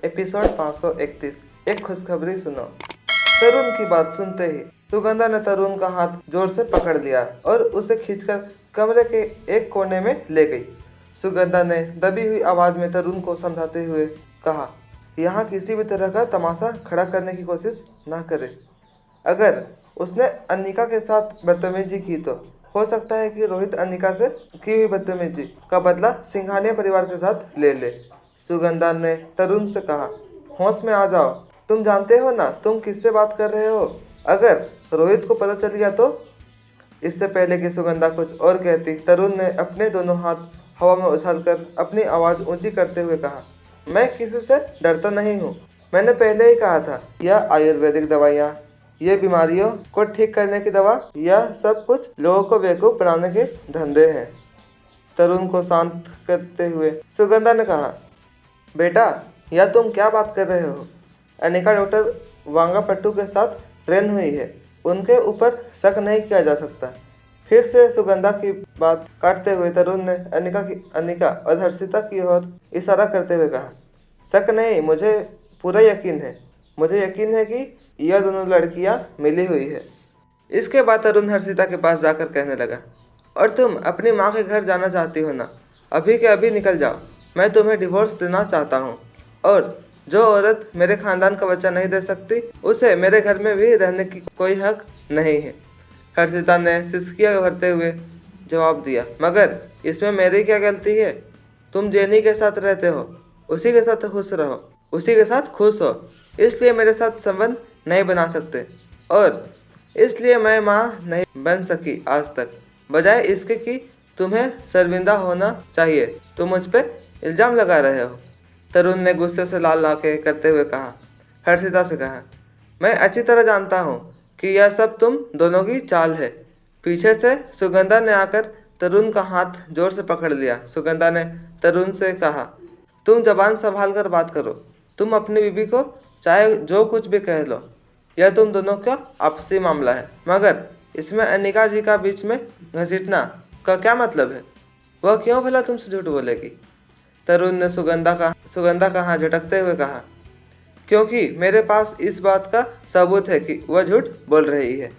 Episode 531। एक खुशखबरी सुनो। तरुण की बात सुनते ही सुगंधा ने तरुण का हाथ जोर से पकड़ लिया और उसे खींचकर कमरे के एक कोने में ले गई। सुगंधा ने दबी हुई आवाज में तरुण को समझाते हुए कहा, यहाँ किसी भी तरह का तमाशा खड़ा करने की कोशिश ना करे। अगर उसने अनिका के साथ बदतमीजी की तो हो सकता है कि रोहित अनिका से की हुई बदतमीजी का बदला सिंघानिया परिवार के साथ ले ले। सुगंधा ने तरुण से कहा, होश में आ जाओ, तुम जानते हो ना तुम किससे बात कर रहे हो। अगर रोहित को पता चल गया तो। इससे पहले कि सुगंधा कुछ और कहती, तरुण ने अपने दोनों हाथ हवा में उछालकर अपनी आवाज ऊंची करते हुए कहा, मैं किसी से डरता नहीं हूँ। मैंने पहले ही कहा था, यह आयुर्वेदिक दवाइयाँ, ये बीमारियों को ठीक करने की दवा, यह सब कुछ लोगों को बेवकूफ बनाने के धंधे हैं। तरुण को शांत करते हुए सुगंधा ने कहा, बेटा यह तुम क्या बात कर रहे हो। अनिका डॉक्टर वांगापट्टू के साथ ट्रेन हुई है, उनके ऊपर शक नहीं किया जा सकता। फिर से सुगंधा की बात काटते हुए तरुण ने अनिका और हर्षिता की ओर इशारा करते हुए कहा, शक नहीं, मुझे पूरा यकीन है। मुझे यकीन है कि यह दोनों लड़कियां मिली हुई है। इसके बाद तरुण हर्षिता के पास जाकर कहने लगा, और तुम अपनी माँ के घर जाना चाहती हो ना, अभी के अभी निकल जाओ। मैं तुम्हें डिवोर्स देना चाहता हूँ और जो औरत मेरे खानदान का बच्चा नहीं दे सकती उसे मेरे घर में भी रहने की कोई हक नहीं है। हर्षिता ने सिसकियाँ भरते हुए जवाब दिया, मगर इसमें मेरी क्या गलती है। तुम जेनी के साथ रहते हो, उसी के साथ खुश रहो, उसी के साथ खुश हो, इसलिए मेरे साथ संबंध नहीं बना सकते और इसलिए मैं माँ नहीं बन सकी आज तक। बजाय इसके कि तुम्हें शर्मिंदा होना चाहिए, तुम मुझ पे इल्ज़ाम लगा रहे हो। तरुण ने गुस्से से लाल आंखें करते हुए कहा, हर्षिता से कहा, मैं अच्छी तरह जानता हूँ कि यह सब तुम दोनों की चाल है। पीछे से सुगंधा ने आकर तरुण का हाथ जोर से पकड़ लिया। सुगंधा ने तरुण से कहा, तुम जबान संभाल कर बात करो। तुम अपनी बीवी को चाहे जो कुछ भी कह लो, यह तुम दोनों का आपसी मामला है, मगर इसमें अनिका जी का बीच में घसीटना का क्या मतलब है। वह क्यों भला तुमसे झूठ बोलेगी। तरुण ने सुगंधा का हाथ झटकते हुए कहा, क्योंकि मेरे पास इस बात का सबूत है कि वह झूठ बोल रही है।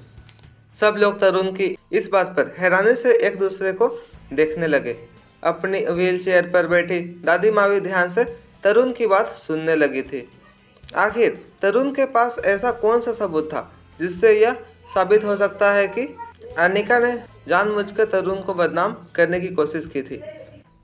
सब लोग तरुण की इस बात पर हैरानी से एक दूसरे को देखने लगे। अपनी व्हीलचेयर पर बैठी दादी माँ भी ध्यान से तरुण की बात सुनने लगी थी। आखिर तरुण के पास ऐसा कौन सा सबूत था जिससे यह साबित हो सकता है कि अनिका ने जानबूझकर तरुण को बदनाम करने की कोशिश की थी।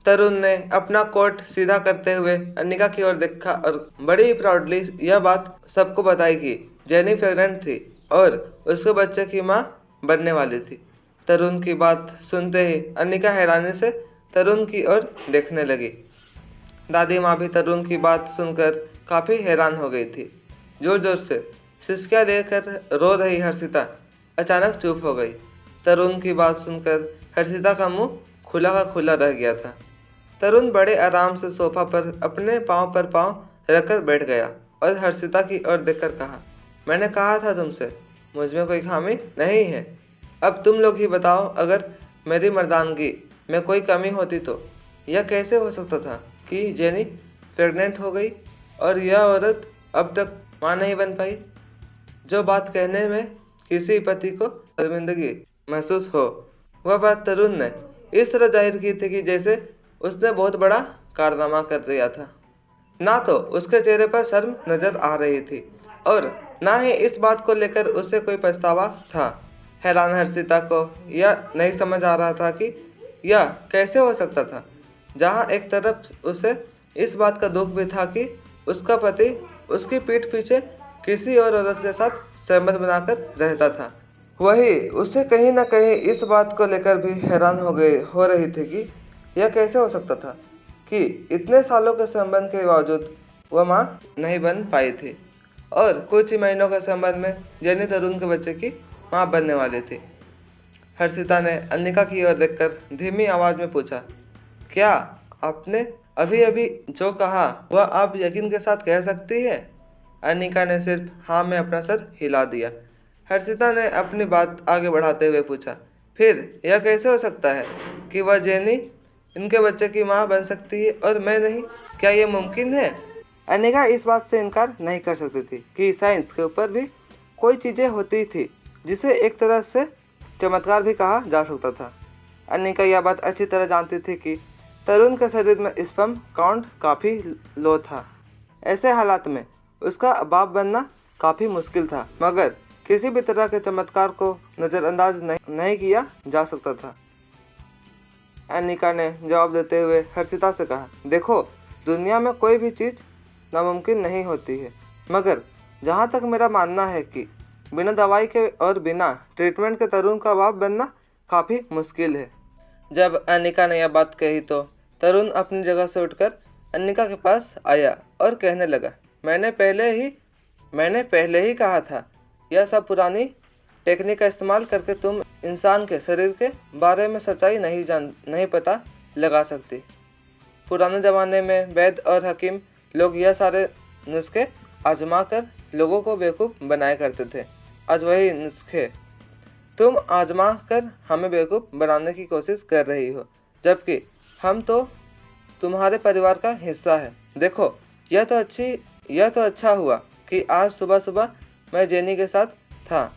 तरुण ने अपना कोट सीधा करते हुए अनिका की ओर देखा और बड़ी प्राउडली यह बात सबको बताई कि जेनी प्रेग्नेंट थी और उसके बच्चे की मां बनने वाली थी। तरुण की बात सुनते ही अनिका हैरानी से तरुण की ओर देखने लगी। दादी माँ भी तरुण की बात सुनकर काफ़ी हैरान हो गई थी। जोर जोर से सिसकियाँ देकर रो रही हर्षिता अचानक चुप हो गई। तरुण की बात सुनकर हर्षिता का मुंह खुला का खुला रह गया था। तरुण बड़े आराम से सोफा पर अपने पाँव पर पाँव रखकर बैठ गया और हर्षिता की ओर देखकर कहा, मैंने कहा था तुमसे, मुझ में कोई खामी नहीं है। अब तुम लोग ही बताओ, अगर मेरी मर्दानगी में कोई कमी होती तो यह कैसे हो सकता था कि जेनी प्रेग्नेंट हो गई और यह औरत अब तक मां नहीं बन पाई। जो बात कहने में किसी पति को शर्मिंदगी महसूस हो, वह बात तरुण ने इस तरह जाहिर की थी कि जैसे उसने बहुत बड़ा कारनामा कर दिया था। ना तो उसके चेहरे पर शर्म नजर आ रही थी और ना ही इस बात को लेकर उसे कोई पछतावा था। हैरान हर्षिता को यह नहीं समझ आ रहा था कि यह कैसे हो सकता था। जहाँ एक तरफ उसे इस बात का दुख भी था कि उसका पति उसकी पीठ पीछे किसी और औरत के साथ संबंध बनाकर रहता था, वही उसे कहीं ना कहीं इस बात को लेकर भी हैरान हो रही थी कि यह कैसे हो सकता था कि इतने सालों के संबंध के बावजूद वह मां नहीं बन पाई थी और कुछ ही महीनों के संबंध में जेनी तरुण के बच्चे की मां बनने वाली थी। हर्षिता ने अनिका की ओर देखकर धीमी आवाज में पूछा, क्या आपने अभी अभी जो कहा वह आप यकीन के साथ कह सकती है। अनिका ने सिर्फ हाँ में अपना सर हिला दिया। हर्षिता ने अपनी बात आगे बढ़ाते हुए पूछा, फिर यह कैसे हो सकता है कि वह जेनी इनके बच्चे की मां बन सकती है और मैं नहीं, क्या यह मुमकिन है। अनिका इस बात से इनकार नहीं कर सकती थी कि साइंस के ऊपर भी कोई चीज़ें होती थी जिसे एक तरह से चमत्कार भी कहा जा सकता था। अनिका यह बात अच्छी तरह जानती थी कि तरुण के शरीर में स्पर्म काउंट काफ़ी लो था। ऐसे हालात में उसका बाप बनना काफ़ी मुश्किल था, मगर किसी भी तरह के चमत्कार को नज़रअंदाज नहीं किया जा सकता था। अनिका ने जवाब देते हुए हर्षिता से कहा, देखो, दुनिया में कोई भी चीज़ नामुमकिन नहीं होती है, मगर जहाँ तक मेरा मानना है कि बिना दवाई के और बिना ट्रीटमेंट के तरुण का बाप बनना काफ़ी मुश्किल है। जब अनिका ने यह बात कही तो तरुण अपनी जगह से उठकर अनिका के पास आया और कहने लगा, मैंने पहले ही कहा था, यह सब पुरानी टेक्निक का इस्तेमाल करके तुम इंसान के शरीर के बारे में सच्चाई नहीं पता लगा सकती। पुराने ज़माने में वैद्य और हकीम लोग यह सारे नुस्खे आजमा कर लोगों को बेवकूफ़ बनाया करते थे। आज वही नुस्खे तुम आजमा कर हमें बेवकूफ़ बनाने की कोशिश कर रही हो, जबकि हम तो तुम्हारे परिवार का हिस्सा है। देखो, यह तो अच्छा हुआ कि आज सुबह सुबह मैं जेनी के साथ था।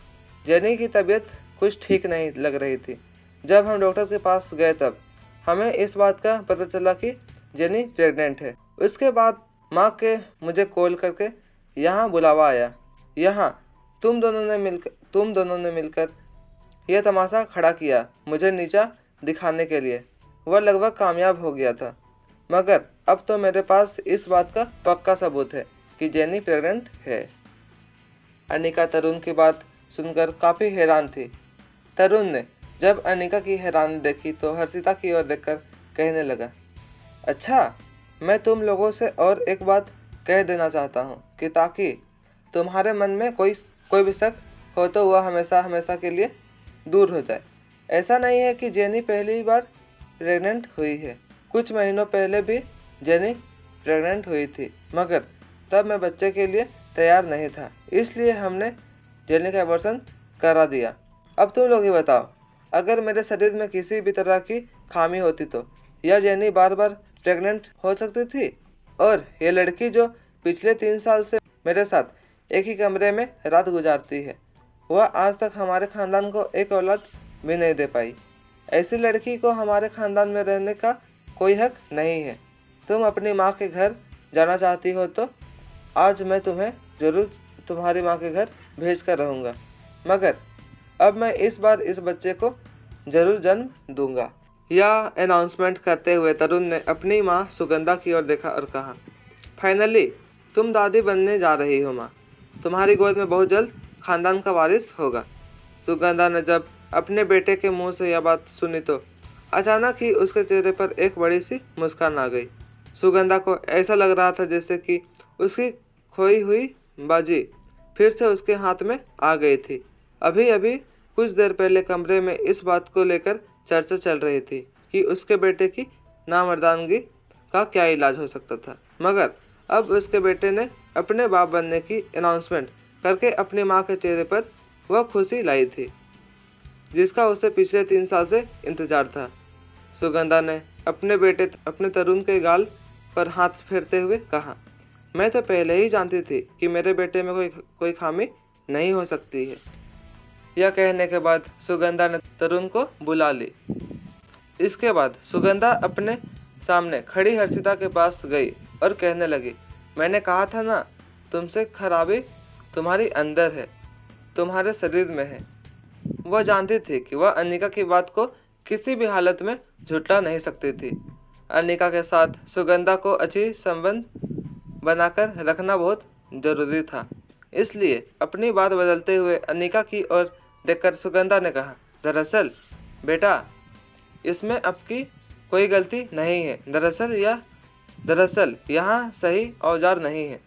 जेनी की तबीयत कुछ ठीक नहीं लग रही थी। जब हम डॉक्टर के पास गए तब हमें इस बात का पता चला कि जेनी प्रेग्नेंट है। उसके बाद माँ के मुझे कॉल करके यहाँ बुलावा आया। यहाँ तुम दोनों ने मिलकर यह तमाशा खड़ा किया मुझे नीचा दिखाने के लिए। वह लगभग कामयाब हो गया था, मगर अब तो मेरे पास इस बात का पक्का सबूत है कि जेनी प्रेग्नेंट है। अनिका तरुण की बात सुनकर काफ़ी हैरान थी। तरुण ने जब अनिका की हैरानी देखी तो हर्षिता की ओर देखकर कहने लगा, अच्छा, मैं तुम लोगों से और एक बात कह देना चाहता हूँ कि ताकि तुम्हारे मन में कोई भी शक हो तो वह हमेशा के लिए दूर हो जाए। ऐसा नहीं है कि जेनी पहली बार प्रेग्नेंट हुई है। कुछ महीनों पहले भी जेनी प्रेग्नेंट हुई थी, मगर तब मैं बच्चे के लिए तैयार नहीं था, इसलिए हमने जेनी का अबॉर्शन करा दिया। अब तुम लोग ही बताओ, अगर मेरे शरीर में किसी भी तरह की खामी होती तो यह जेनी बार बार प्रेग्नेंट हो सकती थी। और ये लड़की जो पिछले 3 साल से मेरे साथ एक ही कमरे में रात गुजारती है, वह आज तक हमारे ख़ानदान को एक औलाद भी नहीं दे पाई। ऐसी लड़की को हमारे ख़ानदान में रहने का कोई हक नहीं है। तुम अपनी माँ के घर जाना चाहती हो तो आज मैं तुम्हें ज़रूर तुम्हारी माँ के घर भेज कर रहूँगा, मगर अब मैं इस बार इस बच्चे को ज़रूर जन्म दूंगा। यह अनाउंसमेंट करते हुए तरुण ने अपनी माँ सुगंधा की ओर देखा और कहा, फाइनली तुम दादी बनने जा रही हो माँ। तुम्हारी गोद में बहुत जल्द खानदान का वारिस होगा। सुगंधा ने जब अपने बेटे के मुंह से यह बात सुनी तो अचानक ही उसके चेहरे पर एक बड़ी सी मुस्कान आ गई। सुगंधा को ऐसा लग रहा था जैसे कि उसकी खोई हुई बाजी फिर से उसके हाथ में आ गई थी। अभी अभी कुछ देर पहले कमरे में इस बात को लेकर चर्चा चल रही थी कि उसके बेटे की नामर्दानगी का क्या इलाज हो सकता था, मगर अब उसके बेटे ने अपने बाप बनने की अनाउंसमेंट करके अपनी माँ के चेहरे पर वह खुशी लाई थी जिसका उसे पिछले 3 साल से इंतजार था। सुगंधा ने अपने तरुण के गाल पर हाथ फेरते हुए कहा, मैं तो पहले ही जानती थी कि मेरे बेटे में कोई खामी नहीं हो सकती है। यह कहने के बाद सुगंधा ने तरुण को बुला ली। इसके बाद सुगंधा अपने सामने खड़ी हर्षिता के पास गई और कहने लगी, मैंने कहा था ना, तुमसे खराबी तुम्हारी अंदर है, तुम्हारे शरीर में है। वह जानती थी कि वह अनिका की बात को किसी भी हालत में झुठला नहीं सकती थी। अनिका के साथ सुगंधा को अच्छी संबंध बनाकर रखना बहुत जरूरी था, इसलिए अपनी बात बदलते हुए अनिका की ओर देखकर सुगंधा ने कहा, दरअसल बेटा, इसमें आपकी कोई गलती नहीं है। दरअसल यहाँ सही औजार नहीं है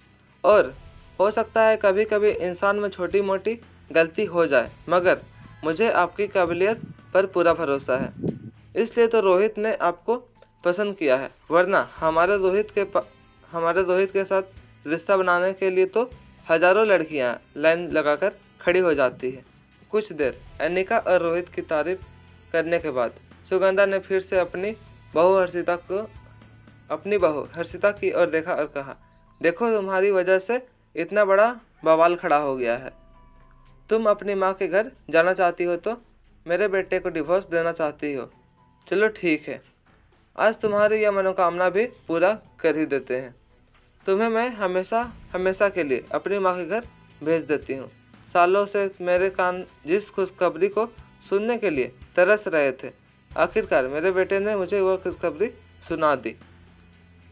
और हो सकता है कभी कभी इंसान में छोटी मोटी गलती हो जाए, मगर मुझे आपकी काबिलियत पर पूरा भरोसा है, इसलिए तो रोहित ने आपको पसंद किया है, वरना हमारे रोहित के साथ रिश्ता बनाने के लिए तो हजारों लड़कियां लाइन लगाकर खड़ी हो जाती है। कुछ देर अनिका और रोहित की तारीफ करने के बाद सुगंधा ने फिर से अपनी बहू हर्षिता की ओर देखा और कहा, देखो तुम्हारी वजह से इतना बड़ा बवाल खड़ा हो गया है। तुम अपनी माँ के घर जाना चाहती हो तो मेरे बेटे को डिवोर्स देना चाहती हो। चलो ठीक है, आज तुम्हारी यह मनोकामना भी पूरा कर ही देते हैं। तुम्हें मैं हमेशा हमेशा के लिए अपनी माँ के घर भेज देती हूँ। सालों से मेरे कान जिस खुशखबरी को सुनने के लिए तरस रहे थे, आखिरकार मेरे बेटे ने मुझे वह खुशखबरी सुना दी।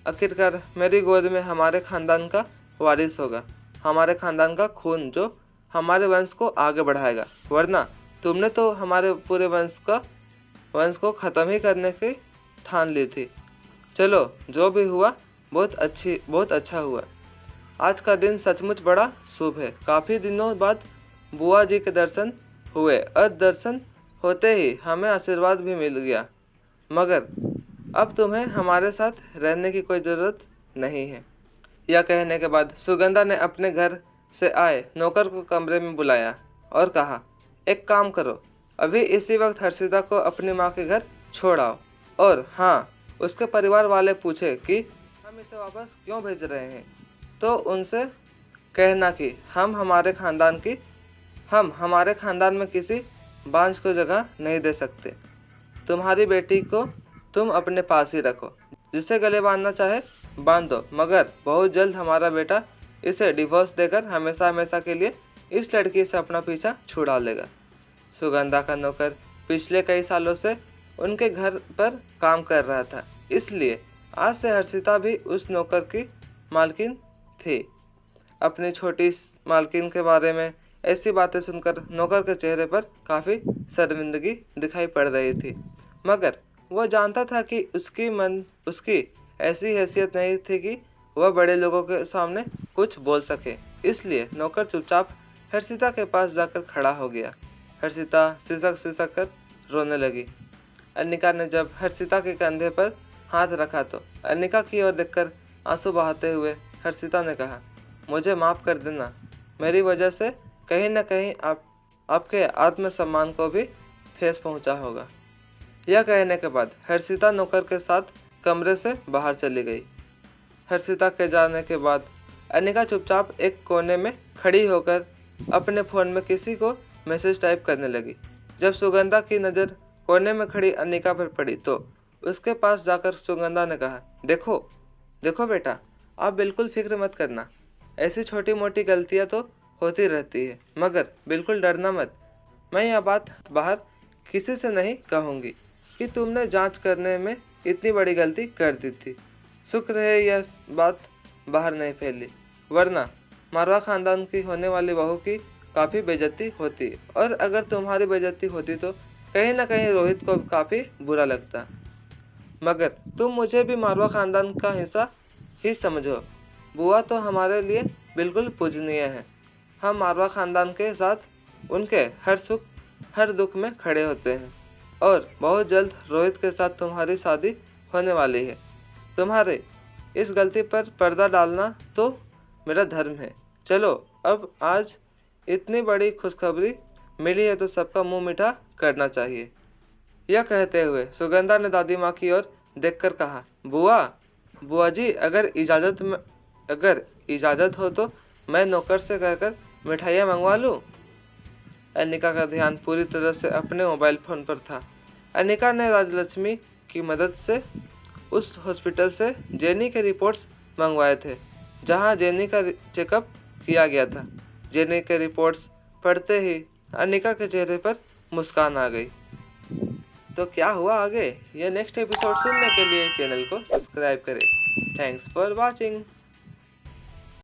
आखिरकार मेरी गोद में हमारे खानदान का वारिस होगा, हमारे खानदान का खून जो हमारे वंश को आगे बढ़ाएगा। वरना तुमने तो हमारे पूरे वंश को ख़त्म ही करने की ठान ली थी। चलो जो भी हुआ बहुत अच्छा हुआ। आज का दिन सचमुच बड़ा शुभ है। काफ़ी दिनों बाद बुआ जी के दर्शन हुए और दर्शन होते ही हमें आशीर्वाद भी मिल गया। मगर अब तुम्हें हमारे साथ रहने की कोई ज़रूरत नहीं है। यह कहने के बाद सुगंधा ने अपने घर से आए नौकर को कमरे में बुलाया और कहा, एक काम करो, अभी इसी वक्त हर्षिता को अपनी माँ के घर छोड़ आओ। और हाँ, उसके परिवार वाले पूछे कि हम इसे वापस क्यों भेज रहे हैं, तो उनसे कहना कि हम हमारे खानदान में किसी बांझ को जगह नहीं दे सकते। तुम्हारी बेटी को तुम अपने पास ही रखो, जिसे गले बांधना चाहे बांध दो, मगर बहुत जल्द हमारा बेटा इसे डिवोर्स देकर हमेशा हमेशा के लिए इस लड़की से अपना पीछा छुड़ा लेगा। सुगंधा का नौकर पिछले कई सालों से उनके घर पर काम कर रहा था, इसलिए आज से हर्षिता भी उस नौकर की मालकिन थी। अपनी छोटी मालकिन के बारे में ऐसी बातें सुनकर नौकर के चेहरे पर काफ़ी शर्मिंदगी दिखाई पड़ रही थी, मगर वह जानता था कि उसकी ऐसी हैसियत नहीं थी कि वह बड़े लोगों के सामने कुछ बोल सके। इसलिए नौकर चुपचाप हर्षिता के पास जाकर खड़ा हो गया। हर्षिता सिसक कर रोने लगी। अनिका ने जब हर्षिता के कंधे पर हाथ रखा तो अनिका की ओर देखकर आंसू बहाते हुए हर्षिता ने कहा, मुझे माफ़ कर देना, मेरी वजह से कहीं न कहीं आपके आत्मसम्मान को भी ठेस पहुंचा होगा। यह कहने के बाद हर्षिता नौकर के साथ कमरे से बाहर चली गई। हर्षिता के जाने के बाद अनिका चुपचाप एक कोने में खड़ी होकर अपने फ़ोन में किसी को मैसेज टाइप करने लगी। जब सुगंधा की नज़र कोने में खड़ी अनिका पर पड़ी तो उसके पास जाकर सुगंधा ने कहा, देखो बेटा, आप बिल्कुल फिक्र मत करना। ऐसी छोटी मोटी गलतियां तो होती रहती है, मगर बिल्कुल डरना मत। मैं यह बात बाहर किसी से नहीं कहूँगी कि तुमने जांच करने में इतनी बड़ी गलती कर दी थी। शुक्र है यह बात बाहर नहीं फैली, वरना मारवा खानदान की होने वाली बहू की काफ़ी बेइज्जती होती, और अगर तुम्हारी बेइज्जती होती तो कहीं ना कहीं रोहित को काफ़ी बुरा लगता। मगर तुम मुझे भी मारवा खानदान का हिस्सा ही समझो। बुआ तो हमारे लिए बिल्कुल पूजनीय है। हम मारवा खानदान के साथ उनके हर सुख हर दुख में खड़े होते हैं, और बहुत जल्द रोहित के साथ तुम्हारी शादी होने वाली है। तुम्हारे इस गलती पर पर्दा डालना तो मेरा धर्म है। चलो, अब आज इतनी बड़ी खुशखबरी मिली है तो सबका मुंह मीठा करना चाहिए। यह कहते हुए सुगंधा ने दादी माँ की ओर देखकर कहा, बुआ जी, अगर इजाज़त हो तो मैं नौकर से कहकर मिठाइयाँ मंगवा लूँ। अनिका का ध्यान पूरी तरह से अपने मोबाइल फ़ोन पर था। अनिका ने राजलक्ष्मी की मदद से उस हॉस्पिटल से जेनी के रिपोर्ट्स मंगवाए थे जहां जेनी का चेकअप किया गया था। जेनी के रिपोर्ट्स पढ़ते ही अनिका के चेहरे पर मुस्कान आ गई। तो क्या हुआ आगे, यह नेक्स्ट एपिसोड सुनने के लिए चैनल को सब्सक्राइब करें। Thanks for watching.